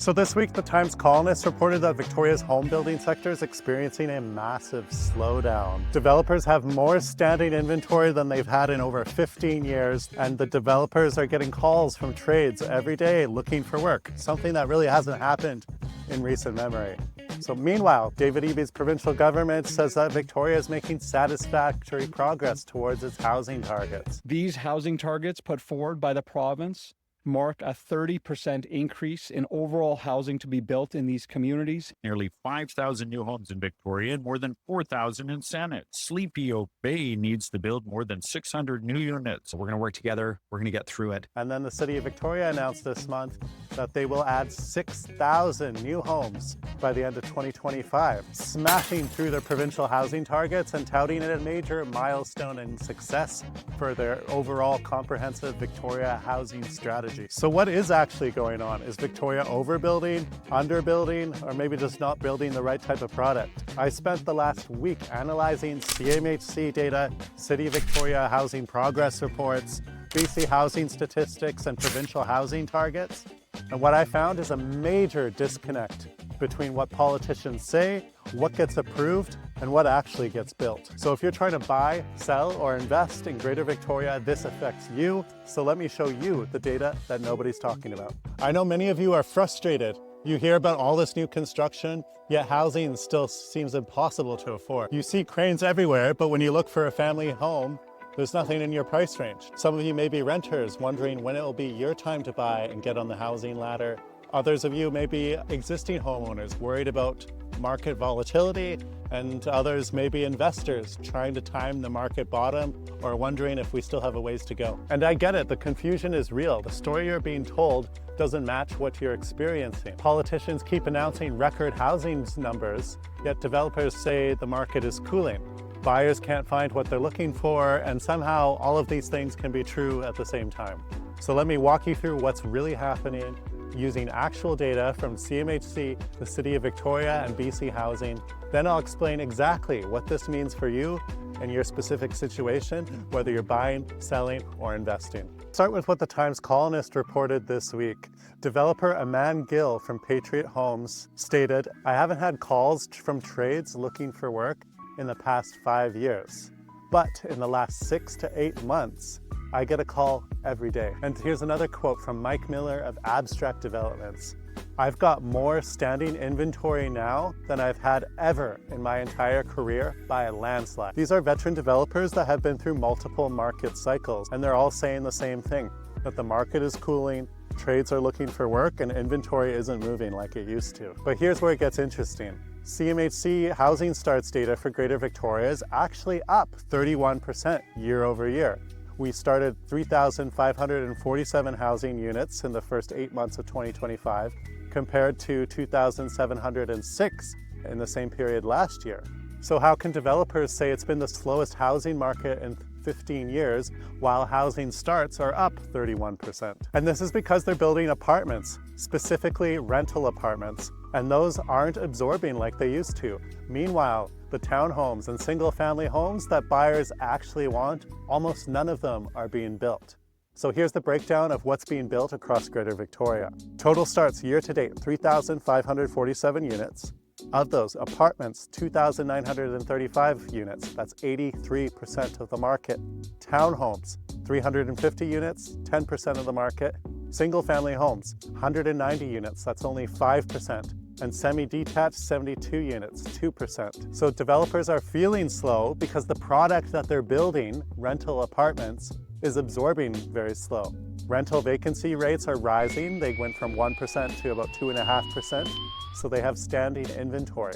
So this week, the Times Colonist reported that Victoria's home building sector is experiencing a massive slowdown. Developers have more standing inventory than they've had in over 15 years, and the developers are getting calls from trades every day looking for work, something that really hasn't happened in recent memory. So meanwhile, David Eby's provincial government says that Victoria is making satisfactory progress towards its housing targets. These housing targets put forward by the province mark a 30% increase in overall housing to be built in these communities. Nearly 5,000 new homes in Victoria and more than 4,000 in Senate. Sleepy Oak Bay needs to build more than 600 new units. So we're going to work together. We're going to get through it. And then the City of Victoria announced this month that they will add 6,000 new homes by the end of 2025, smashing through their provincial housing targets and touting it a major milestone and success for their overall comprehensive Victoria housing strategy. So what is actually going on? Is Victoria overbuilding, underbuilding, or maybe just not building the right type of product? I spent the last week analyzing CMHC data, City of Victoria housing progress reports, BC housing statistics, and provincial housing targets. And what I found is a major disconnect between what politicians say, what gets approved, and what actually gets built. So if you're trying to buy, sell, or invest in Greater Victoria, this affects you. So let me show you the data that nobody's talking about. I know many of you are frustrated. You hear about all this new construction, yet housing still seems impossible to afford. You see cranes everywhere, but when you look for a family home, there's nothing in your price range. Some of you may be renters wondering when it will be your time to buy and get on the housing ladder. Others of you may be existing homeowners worried about market volatility, and others may be investors trying to time the market bottom or wondering if we still have a ways to go. And I get it, the confusion is real. The story you're being told doesn't match what you're experiencing. Politicians keep announcing record housing numbers, yet developers say the market is cooling. Buyers can't find what they're looking for, and somehow all of these things can be true at the same time. So let me walk you through what's really happening using actual data from CMHC, the City of Victoria, and BC Housing. Then I'll explain exactly what this means for you and your specific situation, whether you're buying, selling, or investing. Start with what the Times Colonist reported this week. Developer Aman Gill from Patriot Homes stated, "I haven't had calls from trades looking for work in the past 5 years. But in the last 6 to 8 months, I get a call every day." And here's another quote from Mike Miller of Abstract Developments. "I've got more standing inventory now than I've had ever in my entire career by a landslide." These are veteran developers that have been through multiple market cycles, and they're all saying the same thing, that the market is cooling, trades are looking for work, and inventory isn't moving like it used to. But here's where it gets interesting. CMHC housing starts data for Greater Victoria is actually up 31% year over year. We started 3,547 housing units in the first 8 months of 2025, compared to 2,706 in the same period last year. So how can developers say it's been the slowest housing market in 15 years while housing starts are up 31%? And this is because they're building apartments, specifically rental apartments, and those aren't absorbing like they used to. Meanwhile, the townhomes and single-family homes that buyers actually want, almost none of them are being built. So here's the breakdown of what's being built across Greater Victoria. Total starts year to date, 3,547 units. Of those, apartments, 2,935 units. That's 83% of the market. Townhomes, 350 units, 10% of the market. Single-family homes, 190 units. That's only 5%. And semi-detached, 72 units, 2%. So developers are feeling slow because the product that they're building, rental apartments, is absorbing very slow. Rental vacancy rates are rising. They went from 1% to about 2.5%, so they have standing inventory.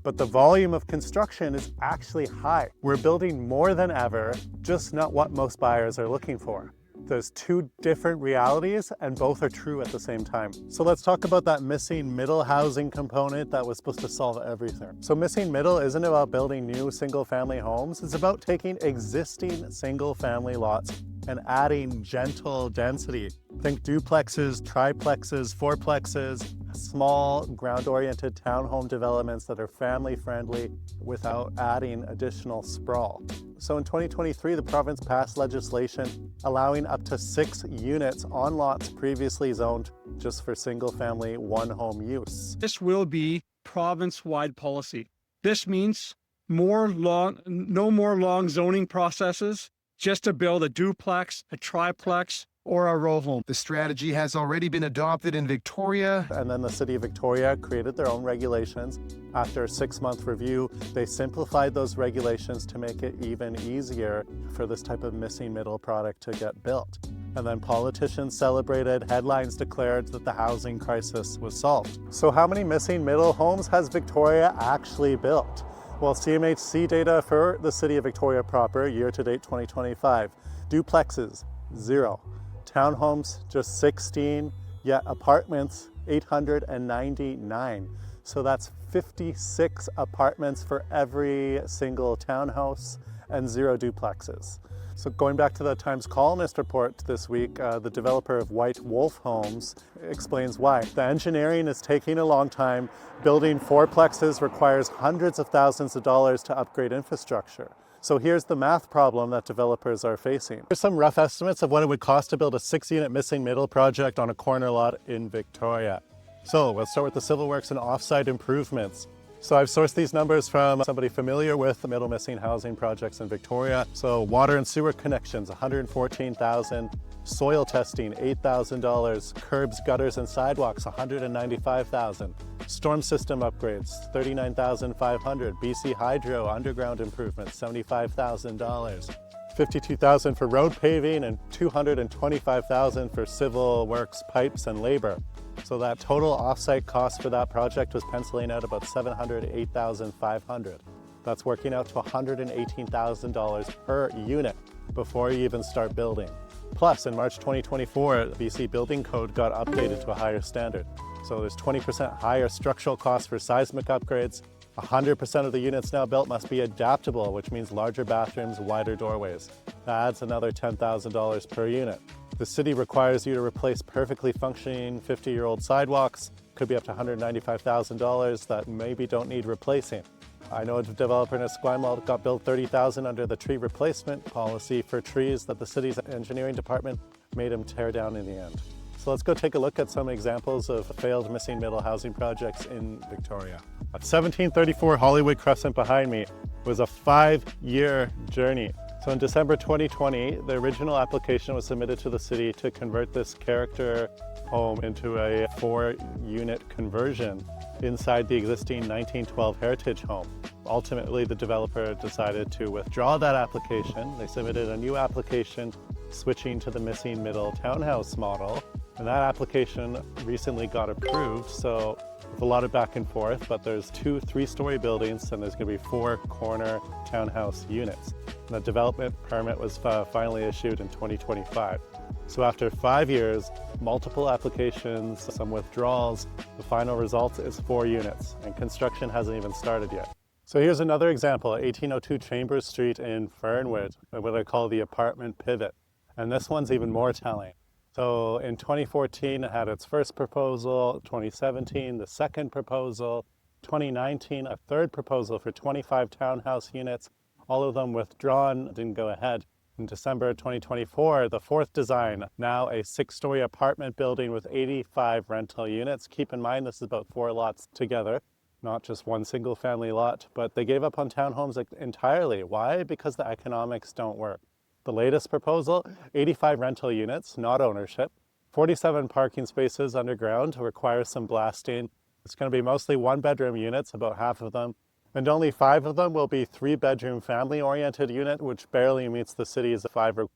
But the volume of construction is actually high. We're building more than ever, just not what most buyers are looking for. There's two different realities, and both are true at the same time. So let's talk about that missing middle housing component that was supposed to solve everything. So missing middle isn't about building new single-family homes. It's about taking existing single-family lots and adding gentle density. Think duplexes, triplexes, fourplexes, small ground-oriented townhome developments that are family-friendly without adding additional sprawl. So in 2023, the province passed legislation allowing up to 6 units on lots previously zoned just for single-family one-home use. This will be province-wide policy. This means no more long zoning processes just to build a duplex, a triplex, or a row home. The strategy has already been adopted in Victoria. And then the City of Victoria created their own regulations. After a 6-month review, they simplified those regulations to make it even easier for this type of missing middle product to get built. And then politicians celebrated, headlines declared that the housing crisis was solved. So how many missing middle homes has Victoria actually built? Well, CMHC data for the City of Victoria proper, year-to-date 2025, duplexes, 0. Townhomes, just 16, yet apartments, 899. So that's 56 apartments for every single townhouse and 0 duplexes. So going back to the Times Colonist report this week, the developer of White Wolf Homes explains why. The engineering is taking a long time. Building 4plexes requires hundreds of thousands of dollars to upgrade infrastructure. So here's the math problem that developers are facing. Here's some rough estimates of what it would cost to build a 6-unit missing middle project on a corner lot in Victoria. So let's start with the civil works and offsite improvements. So I've sourced these numbers from somebody familiar with the middle missing housing projects in Victoria. So water and sewer connections, $114,000. Soil testing, $8,000. Curbs, gutters, and sidewalks, $195,000. Storm system upgrades, $39,500. BC Hydro underground improvements, $75,000. $52,000 for road paving and $225,000 for civil works, pipes, and labor. So that total offsite cost for that project was penciling out about $708,500. That's working out to $118,000 per unit before you even start building. Plus, in March 2024, the BC Building Code got updated to a higher standard. So there's 20% higher structural costs for seismic upgrades. 100% of the units now built must be adaptable, which means larger bathrooms, wider doorways. That adds another $10,000 per unit. The city requires you to replace perfectly functioning 50-year-old sidewalks. Could be up to $195,000 that maybe don't need replacing. I know a developer in Esquimalt got billed $30,000 under the tree replacement policy for trees that the city's engineering department made him tear down in the end. So let's go take a look at some examples of failed missing middle housing projects in Victoria. At 1734 Hollywood Crescent behind me was a 5-year journey. So in December 2020, the original application was submitted to the city to convert this character home into a 4-unit conversion inside the existing 1912 heritage home. Ultimately, the developer decided to withdraw that application. They submitted a new application switching to the missing middle townhouse model. And that application recently got approved, so with a lot of back and forth, but there's 2 3-story buildings and there's going to be 4 corner townhouse units. And the development permit was finally issued in 2025. So after 5 years, multiple applications, some withdrawals, the final result is 4 units, and construction hasn't even started yet. So here's another example, 1802 Chambers Street in Fernwood, what I call the apartment pivot. And this one's even more telling. So in 2014, it had its first proposal, 2017, the second proposal, 2019, a third proposal for 25 townhouse units, all of them withdrawn, didn't go ahead. In December 2024, the fourth design, now a 6-story apartment building with 85 rental units. Keep in mind, this is about 4 lots together, not just one single family lot, but they gave up on townhomes entirely. Why? Because the economics don't work. The latest proposal, 85 rental units, not ownership, 47 parking spaces underground, requires some blasting. It's going to be mostly 1-bedroom units, about half of them, and only 5 of them will be 3-bedroom family-oriented unit, which barely meets the city's 5%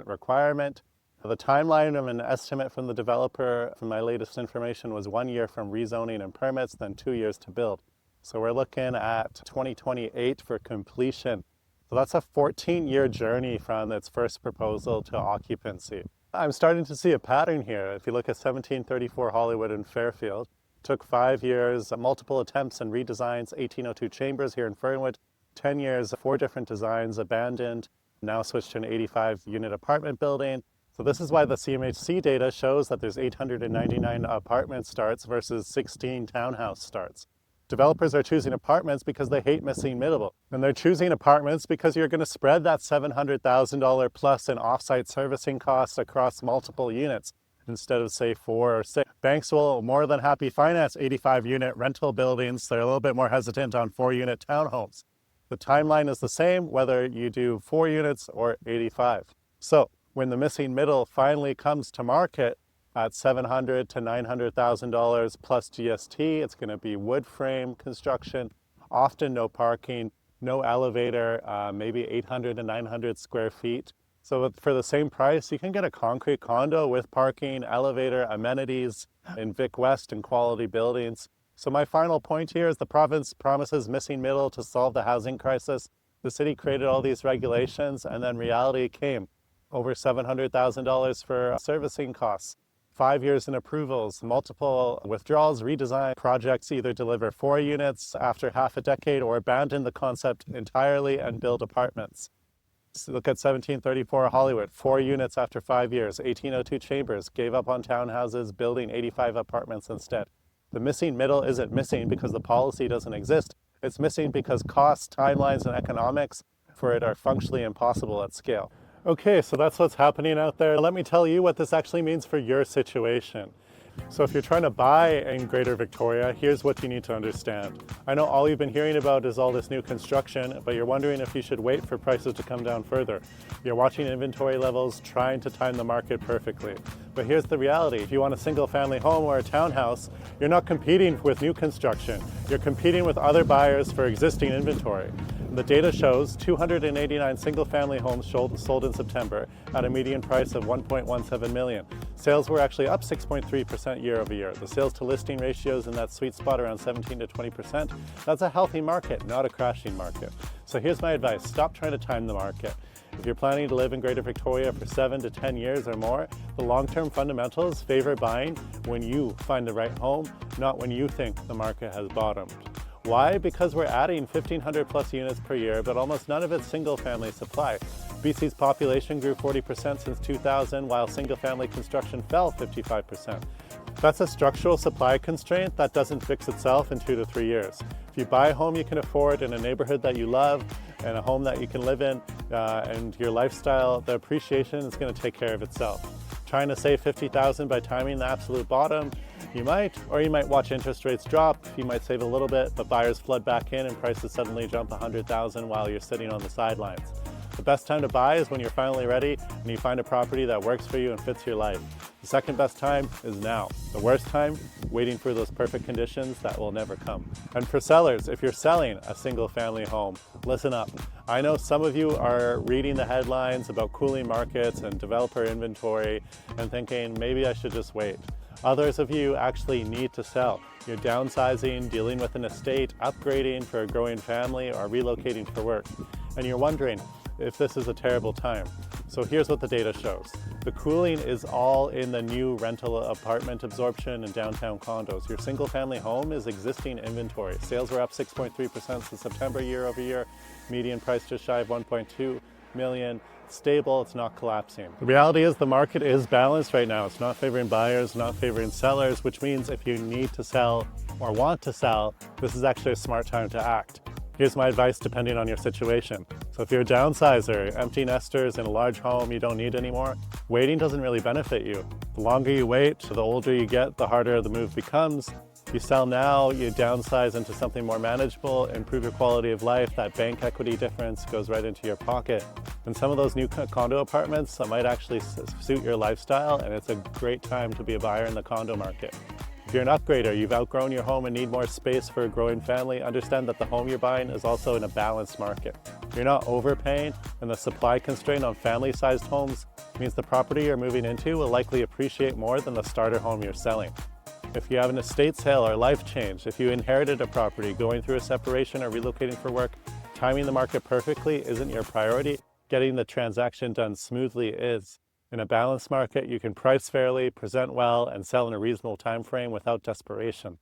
requirement. The timeline of an estimate from the developer, from my latest information, was 1 year from rezoning and permits, then 2 years to build. So we're looking at 2028 for completion. So that's a 14-year journey from its first proposal to occupancy. I'm starting to see a pattern here. If you look at 1734 Hollywood in Fairfield, it took 5 years, multiple attempts and redesigns, 1802 Chambers here in Fernwood, 10 years, 4 different designs abandoned, now switched to an 85-unit apartment building. So this is why the CMHC data shows that there's 899 apartment starts versus 16 townhouse starts. Developers are choosing apartments because they hate missing middle. And they're choosing apartments because you're going to spread that $700,000 plus in offsite servicing costs across multiple units instead of, say, 4 or 6. Banks will more than happy finance 85-unit rental buildings. They're a little bit more hesitant on 4-unit townhomes. The timeline is the same whether you do 4 units or 85. So when the missing middle finally comes to market, at $700,000 to $900,000 plus GST. It's going to be wood frame construction, often no parking, no elevator, maybe 800 to 900 square feet. So for the same price, you can get a concrete condo with parking, elevator, amenities in Vic West and quality buildings. So my final point here is the province promises missing middle to solve the housing crisis. The city created all these regulations and then reality came. Over $700,000 for servicing costs. 5 years in approvals, multiple withdrawals, redesign projects either deliver 4 units after half a decade or abandon the concept entirely and build apartments. So look at 1734 Hollywood, 4 units after 5 years. 1802 Chambers gave up on townhouses, building 85 apartments instead. The missing middle isn't missing because the policy doesn't exist. It's missing because costs, timelines, and economics for it are functionally impossible at scale. Okay, so that's what's happening out there. Let me tell you what this actually means for your situation. So if you're trying to buy in Greater Victoria, here's what you need to understand. I know all you've been hearing about is all this new construction, but you're wondering if you should wait for prices to come down further. You're watching inventory levels, trying to time the market perfectly. But here's the reality. If you want a single family home or a townhouse, you're not competing with new construction. You're competing with other buyers for existing inventory. The data shows 289 single-family homes sold in September at a median price of $1.17 million. Sales were actually up 6.3% year over year. The sales to listing ratios in that sweet spot around 17 to 20%. That's a healthy market, not a crashing market. So here's my advice. Stop trying to time the market. If you're planning to live in Greater Victoria for 7 to 10 years or more, the long-term fundamentals favor buying when you find the right home, not when you think the market has bottomed. Why? Because we're adding 1,500 plus units per year, but almost none of it's single-family supply. BC's population grew 40% since 2000, while single-family construction fell 55%. That's a structural supply constraint that doesn't fix itself in 2 to 3 years. If you buy a home you can afford in a neighborhood that you love and a home that you can live in and your lifestyle, the appreciation is going to take care of itself. Trying to save $50,000 by timing the absolute bottom, you might, or you might watch interest rates drop. You might save a little bit, but buyers flood back in and prices suddenly jump $100,000 while you're sitting on the sidelines. The best time to buy is when you're finally ready and you find a property that works for you and fits your life. The second best time is now. The worst time, waiting for those perfect conditions that will never come. And for sellers, if you're selling a single family home, listen up. I know some of you are reading the headlines about cooling markets and developer inventory and thinking, maybe I should just wait. Others of you actually need to sell. You're downsizing, dealing with an estate, upgrading for a growing family, or relocating for work. And you're wondering if this is a terrible time. So here's what the data shows. The cooling is all in the new rental apartment absorption and downtown condos. Your single family home is existing inventory. Sales were up 6.3% since September year over year. Median price just shy of 1.2 million. Stable, it's not collapsing. The reality is the market is balanced right now. It's not favoring buyers, not favoring sellers, which means if you need to sell or want to sell, this is actually a smart time to act. Here's my advice depending on your situation. So if you're a downsizer, empty nesters in a large home you don't need anymore, waiting doesn't really benefit you. The longer you wait, the older you get, the harder the move becomes. You sell now, you downsize into something more manageable, improve your quality of life, that bank equity difference goes right into your pocket. And some of those new condo apartments that might actually suit your lifestyle, and it's a great time to be a buyer in the condo market. If you're an upgrader, you've outgrown your home and need more space for a growing family, understand that the home you're buying is also in a balanced market. You're not overpaying, and the supply constraint on family-sized homes means the property you're moving into will likely appreciate more than the starter home you're selling. If you have an estate sale or life change, if you inherited a property, going through a separation or relocating for work, timing the market perfectly isn't your priority. Getting the transaction done smoothly is. In a balanced market, you can price fairly, present well, and sell in a reasonable time frame without desperation.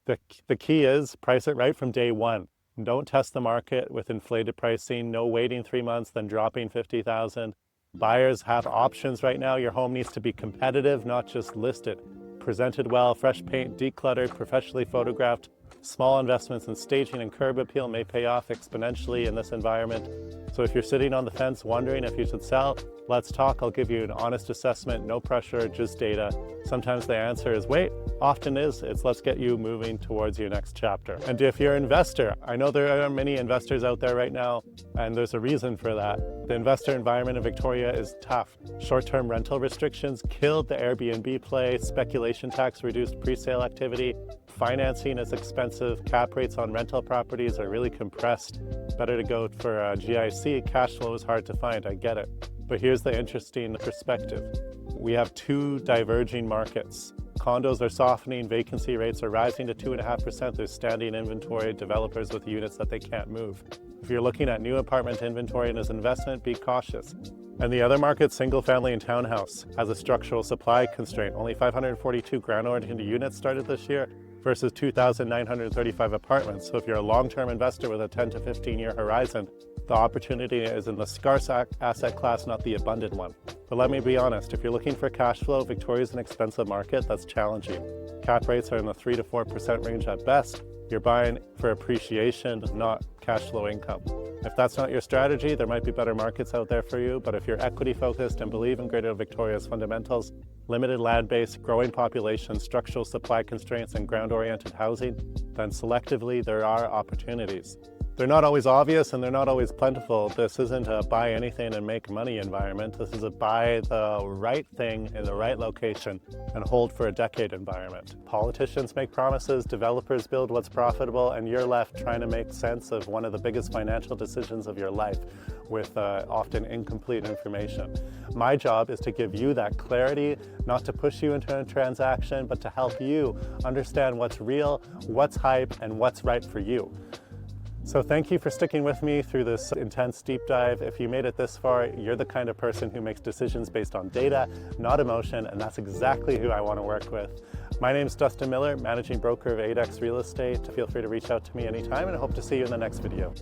The key is price it right from day one. Don't test the market with inflated pricing, no waiting 3 months, then dropping $50,000. Buyers have options right now. Your home needs to be competitive, not just listed. Presented well, fresh paint, decluttered, professionally photographed. Small investments in staging and curb appeal may pay off exponentially in this environment. So if you're sitting on the fence wondering if you should sell, let's talk. I'll give you an honest assessment, no pressure, just data. Sometimes the answer is wait, often it's let's get you moving towards your next chapter. And if you're an investor, I know there are many investors out there right now, and there's a reason for that. The investor environment in Victoria is tough. Short-term rental restrictions killed the Airbnb play, speculation tax reduced pre-sale activity, financing is expensive, cap rates on rental properties are really compressed. Better to go for a GIC, cash flow is hard to find, I get it. But here's the interesting perspective. We have two diverging markets. Condos are softening, vacancy rates are rising to 2.5%. There's standing inventory, developers with units that they can't move. If you're looking at new apartment inventory and as investment, be cautious. And the other market, single family and townhouse, has a structural supply constraint. Only 542 ground-oriented units started this year versus 2,935 apartments. So if you're a long-term investor with a 10 to 15 year horizon, the opportunity is in the scarce asset class, not the abundant one. But let me be honest, if you're looking for cash flow, Victoria is an expensive market that's challenging. Cap rates are in the 3 to 4% range at best. You're buying for appreciation, not cash flow income. If that's not your strategy, there might be better markets out there for you, but if you're equity focused and believe in Greater Victoria's fundamentals, limited land base, growing population, structural supply constraints, and ground-oriented housing, then selectively there are opportunities. They're not always obvious and they're not always plentiful. This isn't a buy anything and make money environment. This is a buy the right thing in the right location and hold for a decade environment. Politicians make promises, developers build what's profitable, and you're left trying to make sense of one of the biggest financial decisions of your life with often incomplete information. My job is to give you that clarity, not to push you into a transaction, but to help you understand what's real, what's hype, and what's right for you. So thank you for sticking with me through this intense deep dive. If you made it this far, you're the kind of person who makes decisions based on data, not emotion, and that's exactly who I want to work with. My name's Dustin Miller, Managing Broker of ADEX Real Estate. Feel free to reach out to me anytime, and I hope to see you in the next video.